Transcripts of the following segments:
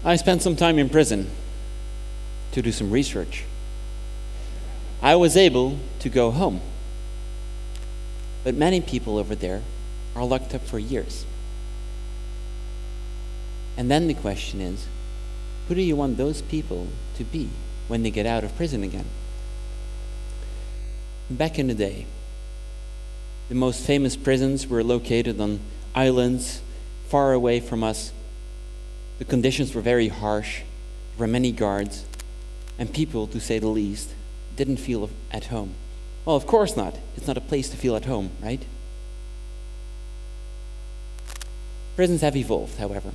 I spent some time in prison to do some research. I was able to go home. But many people over there are locked up for years. And then the question is, who do you want those people to be when they get out of prison again? Back in the day, the most famous prisons were located on islands far away from us. The conditions were very harsh. There were many guards, and people, to say the least, didn't feel at home. Well, of course not. It's not a place to feel at home, right? Prisons have evolved, however.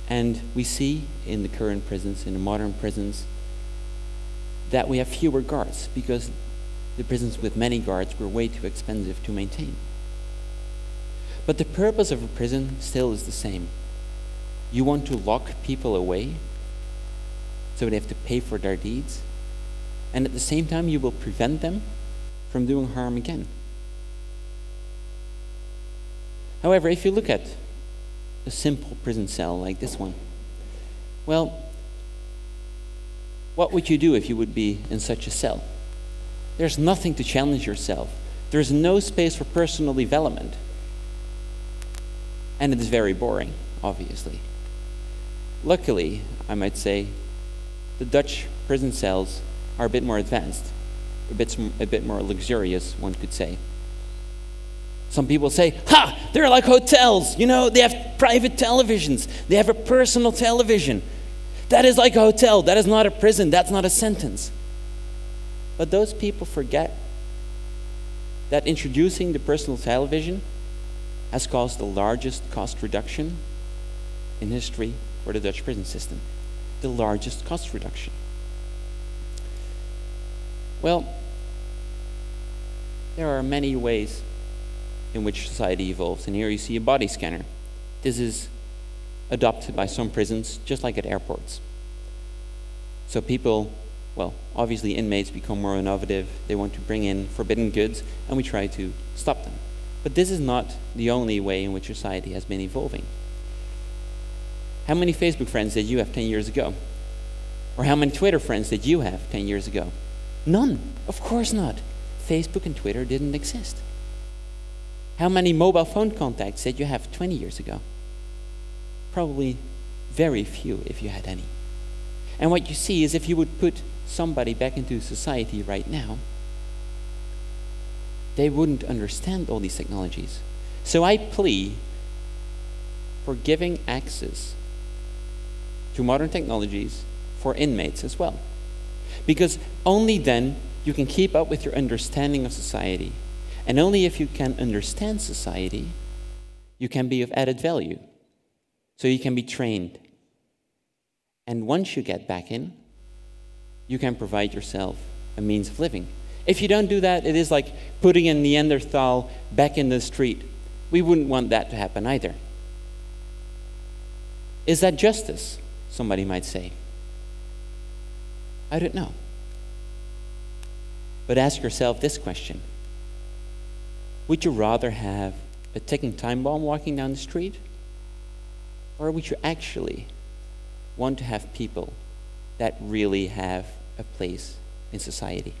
And we see in the current prisons, in the modern prisons, that we have fewer guards because the prisons with many guards were way too expensive to maintain. But the purpose of a prison still is the same. You want to lock people away so they have to pay for their deeds, and at the same time you will prevent them from doing harm again. However, if you look at a simple prison cell like this one, well, what would you do if you would be in such a cell? There's nothing to challenge yourself. There's no space for personal development. And it is very boring, obviously. Luckily, I might say, the Dutch prison cells are a bit more advanced, a bit more luxurious, one could say. Some people say, ha, they're like hotels. You know, they have private televisions. They have a personal television. That is like a hotel. That is not a prison. That's not a sentence. But those people forget that introducing the personal television has caused the largest cost reduction in history for the Dutch prison system. The largest cost reduction. Well, there are many ways in which society evolves, and here you see a body scanner. This is adopted by some prisons, just like at airports. So people, well, obviously inmates become more innovative. They want to bring in forbidden goods, and we try to stop them. But this is not the only way in which society has been evolving. How many Facebook friends did you have 10 years ago? Or how many Twitter friends did you have 10 years ago? None. Of course not. Facebook and Twitter didn't exist. How many mobile phone contacts did you have 20 years ago? Probably very few, if you had any. And what you see is if you would put somebody back into society right now, they wouldn't understand all these technologies. So I plea for giving access to modern technologies for inmates as well. Because only then you can keep up with your understanding of society. And only if you can understand society, you can be of added value. So you can be trained. And once you get back in, you can provide yourself a means of living. If you don't do that, it is like putting a Neanderthal back in the street. We wouldn't want that to happen either. Is that justice? Somebody might say. I don't know. But ask yourself this question. Would you rather have a ticking time bomb walking down the street? Or would you actually want to have people that really have a place in society?